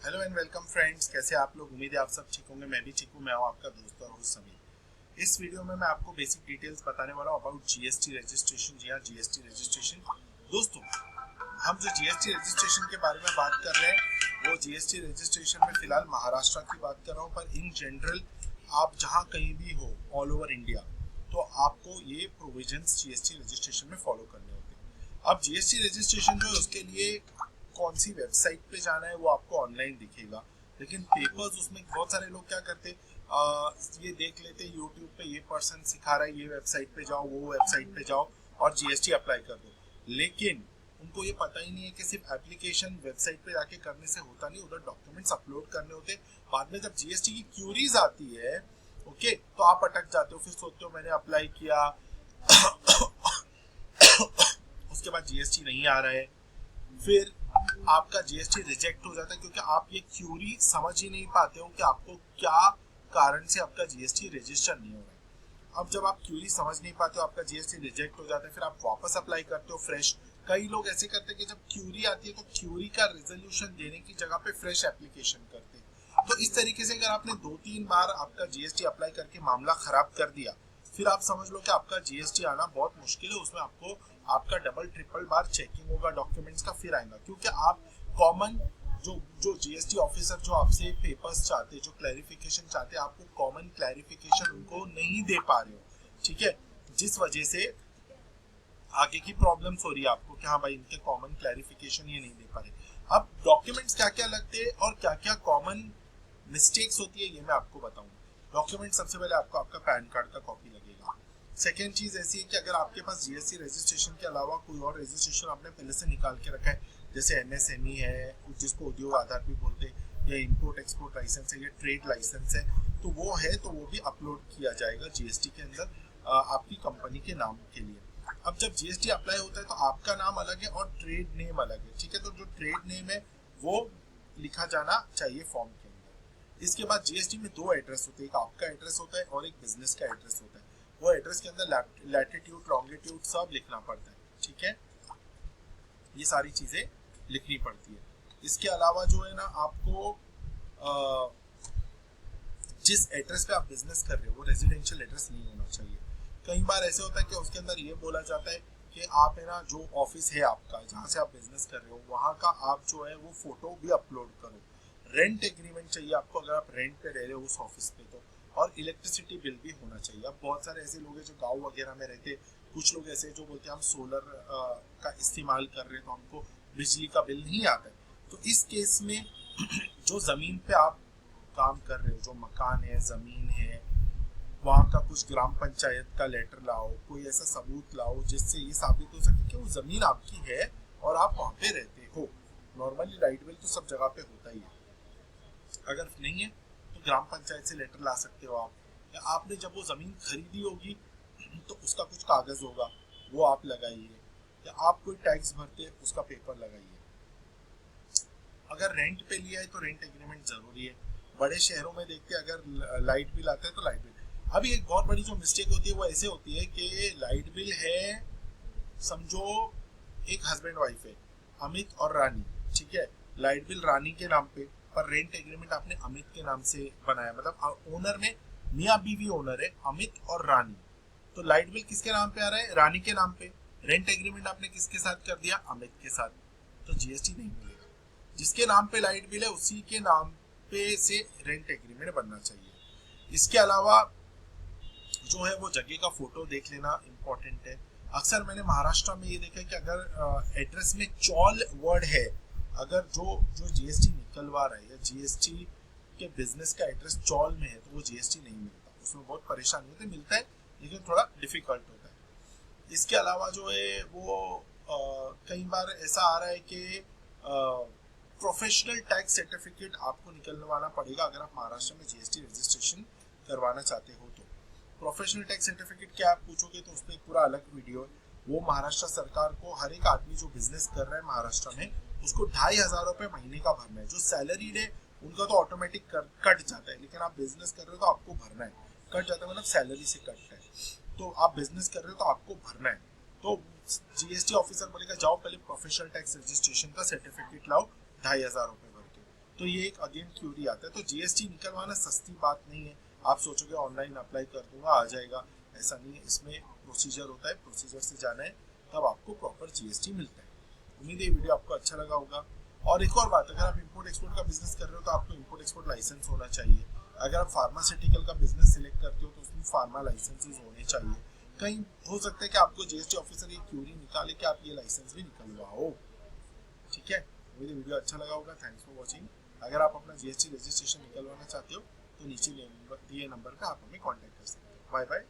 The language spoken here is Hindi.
हेलो एंड वेलकम फ्रेंड्स, कैसे आप लोग। उम्मीद है आप सब ठीक होंगे। मैं भी ठीक हूँ। मैं हूँ आपका दोस्त और होस्ट समीर। इस वीडियो में मैं आपको बेसिक डिटेल्स बताने वाला हूँ अबाउट जीएसटी रजिस्ट्रेशन। जी हाँ, जीएसटी रजिस्ट्रेशन। दोस्तों, हम जो जीएसटी रजिस्ट्रेशन के बारे में बात कर रहे हैं वो जीएसटी रजिस्ट्रेशन में फिलहाल महाराष्ट्र की बात कर रहा हूँ, पर इन जनरल आप जहाँ कहीं भी हो ऑल ओवर इंडिया तो आपको ये प्रोविजंस जीएसटी रजिस्ट्रेशन में फॉलो करने होते हैं। अब जीएसटी रजिस्ट्रेशन जो है उसके लिए कौन सी वेबसाइट पे जाना है वो आपको ऑनलाइन दिखेगा, लेकिन पेपर्स उसमें बहुत सारे लोग क्या करते ये देख लेते यूट्यूब पे ये पर्सन सिखा रहा है, ये वेबसाइट पे जाओ, वो वेबसाइट पे जाओ और जीएसटी अप्लाई कर दो। लेकिन उनको ये पता ही नहीं है कि सिर्फ एप्लीकेशन वेबसाइट पे जाके करने से होता नहीं, उधर डॉक्यूमेंट्स अपलोड करने होते। बाद में जब जीएसटी की क्यूरीज आती है, ओके, तो आप अटक जाते हो, फिर सोचते हो मैंने अप्लाई किया उसके बाद जीएसटी नहीं आ रहा है, फिर आपका जीएसटी रिजेक्ट हो जाता है क्योंकि आप ये क्यूरी समझ ही नहीं पाते हो कि आपको क्या कारण से आपका जीएसटी रजिस्टर नहीं हो रहा है। अब जब आप क्यूरी समझ नहीं पाते हो, आपका जीएसटी रिजेक्ट हो जाता है, फिर आप वापस अप्लाई करते हो फ्रेश। कई लोग ऐसे करते हैं कि जब क्यूरी आती है तो क्यूरी का रिजोल्यूशन देने की जगह पे फ्रेश एप्लीकेशन करते हैं। तो इस तरीके से अगर आपने 2-3 बार आपका जीएसटी अप्लाई करके मामला खराब कर दिया, फिर आप समझ लो कि आपका जीएसटी आना बहुत मुश्किल है। उसमें आपको आपका डबल ट्रिपल बार चेकिंग होगा डॉक्यूमेंट्स का, फिर आएगा, क्योंकि आप कॉमन जो जो जीएसटी ऑफिसर जो आपसे पेपर्स चाहते, जो क्लैरिफिकेशन चाहते, आपको कॉमन क्लैरिफिकेशन उनको नहीं दे पा रहे हो, ठीक है, जिस वजह से आगे की प्रॉब्लम्स हो रही है आपको कि हाँ भाई इनके कॉमन क्लैरिफिकेशन ये नहीं दे पा रहे। अब डॉक्यूमेंट्स क्या क्या लगते हैं और क्या क्या कॉमन मिस्टेक्स होती है ये मैं आपको बताऊंगा। डॉक्यूमेंट सबसे पहले आपको आपका पैन कार्ड का कॉपी लगेगा। सेकेंड चीज ऐसी है कि अगर आपके पास जीएसटी रजिस्ट्रेशन के अलावा कोई और रजिस्ट्रेशन आपने पहले से निकाल के रखा है, जैसे एमएसएमई है, जिसको उद्योग आधार भी बोलते हैं, या इंपोर्ट एक्सपोर्ट लाइसेंस है, या ट्रेड लाइसेंस है, तो वो है तो वो भी अपलोड किया जाएगा जीएसटी के अंदर आपकी कंपनी के नाम के लिए। अब जब जीएसटी अप्लाई होता है तो आपका नाम अलग है और ट्रेड नेम अलग है, ठीक है, तो जो ट्रेड नेम है वो लिखा जाना चाहिए फॉर्म के अंदर। इसके बाद जीएसटी में 2 एड्रेस होते हैं, एक आपका एड्रेस होता है और एक बिजनेस का एड्रेस होता है। वो एड्रेस के अंदर लैटिट्यूड लॉन्गिट्यूड सब लिखना पड़ता है, ठीक है, ये सारी चीजें लिखनी पड़ती है। इसके अलावा जो है ना आपको जिस एड्रेस पे आप बिजनेस कर रहे हो वो रेजिडेंशियल एड्रेस नहीं होना चाहिए। कई बार ऐसे होता है कि उसके अंदर ये बोला जाता है कि आप है ना जो ऑफिस है आपका जहाँ से आप बिजनेस कर रहे हो वहाँ का आप जो है वो फोटो भी अपलोड करो। रेंट एग्रीमेंट चाहिए आपको अगर आप रेंट पे रह रहे हो उस ऑफिस पे तो, और इलेक्ट्रिसिटी बिल भी होना चाहिए। अब बहुत सारे ऐसे लोग हैं जो गाँव वगैरह में रहते, कुछ लोग ऐसे जो बोलते हैं हम सोलर का इस्तेमाल कर रहे हैं तो हमको बिजली का बिल नहीं आता है। तो इस केस में जो जमीन पे आप काम कर रहे हो, जो मकान है, जमीन है, वहाँ का कुछ ग्राम पंचायत का लेटर लाओ, कोई ऐसा सबूत लाओ जिससे ये साबित हो सके कि वो जमीन आपकी है और आप वहाँ पे रहते हो। नॉर्मली राइट विल तो सब जगह पे होता ही है, अगर नहीं है तो ग्राम पंचायत से लेटर ला सकते हो आप, या आपने जब वो जमीन खरीदी होगी तो उसका कुछ कागज होगा वो आप लगाइए, या आप कोई टैक्स भरते उसका पेपर लगाइए। अगर रेंट पे लिया है तो रेंट एग्रीमेंट जरूरी है। बड़े शहरों में देखते हैं अगर लाइट बिल आता है तो लाइट बिल। अभी एक बहुत बड़ी जो मिस्टेक होती है वो ऐसे होती है कि लाइट बिल है, समझो एक हस्बैंड वाइफ है, अमित और रानी, ठीक है, लाइट बिल रानी के नाम पे, पर रेंट एग्रीमेंट आपने अमित के नाम से बनाया, मतलब ओनर में मियाँ बीवी ओनर है अमित और रानी, तो लाइट बिल किसके नाम पे आ रहा है? रानी के नाम पे। रेंट एग्रीमेंट आपने किसके साथ कर दिया? अमित के साथ, तो जीएसटी नहीं मिलेगा। जिसके नाम पे लाइट बिल है उसी के नाम पे से रेंट एग्रीमेंट बनना चाहिए। इसके अलावा जो है वो जगह का फोटो देख लेना इम्पोर्टेंट है। अक्सर मैंने महाराष्ट्र में ये देखा है कि अगर एड्रेस में चौल वर्ड है, अगर जो जो जीएसटी निकलवा रहा है या जीएसटी के बिजनेस का एड्रेस चौल में है तो वो जीएसटी नहीं मिलता, उसमें बहुत परेशानी होती है, मिलता है लेकिन थोड़ा डिफिकल्ट होता है। इसके अलावा जो है वो कई बार ऐसा आ रहा है कि प्रोफेशनल टैक्स सर्टिफिकेट आपको निकलवाना पड़ेगा अगर आप महाराष्ट्र में जीएसटी रजिस्ट्रेशन करवाना चाहते हो तो। प्रोफेशनल टैक्स सर्टिफिकेट क्या आप पूछोगे तो उस पर एक पूरा अलग वीडियो है। वो महाराष्ट्र सरकार को हर एक आदमी जो बिजनेस कर रहा है महाराष्ट्र में उसको 2500 रुपये महीने का भरना है। जो सैलरीड है उनका तो ऑटोमेटिक कट जाता है, लेकिन आप बिजनेस कर रहे हो तो आपको भरना है। कट जाता है मतलब सैलरी से कट है, तो आप बिजनेस कर रहे हो तो आपको भरना है। तो जीएसटी ऑफिसर बोलेगा जाओ पहले प्रोफेशनल टैक्स रजिस्ट्रेशन का सर्टिफिकेट लाओ 2500 रुपये भर के, तो ये एक अगेन क्यूरी आता है। तो जीएसटी निकलवाना सस्ती बात नहीं है। आप सोचोगे ऑनलाइन अप्लाई कर दूंगा आ जाएगा, ऐसा नहीं है। इसमें प्रोसीजर होता है, प्रोसीजर से जाना है तब आपको प्रॉपर जीएसटी मिलता है। उम्मीद है वीडियो आपको अच्छा लगा होगा। और एक और बात, अगर आप इंपोर्ट एक्सपोर्ट का बिजनेस कर रहे हो तो आपको इंपोर्ट एक्सपोर्ट लाइसेंस होना चाहिए। अगर आप फार्मास्यूटिकल का बिजनेस सिलेक्ट करते हो तो उसमें फार्मा लाइसेंसेस होने चाहिए। कहीं हो सकता है कि आपको जीएसटी ऑफिसर ये क्यूरी निकाले कि आप ये लाइसेंस भी निकलवाओ। ठीक है, मुझे वीडियो अच्छा लगा होगा। Thanks for watching. अगर आप अपना जीएसटी रजिस्ट्रेशन निकलवाना चाहते हो तो नीचे दिए नंबर पे आप हमें कांटेक्ट कर सकते हो। Bye bye.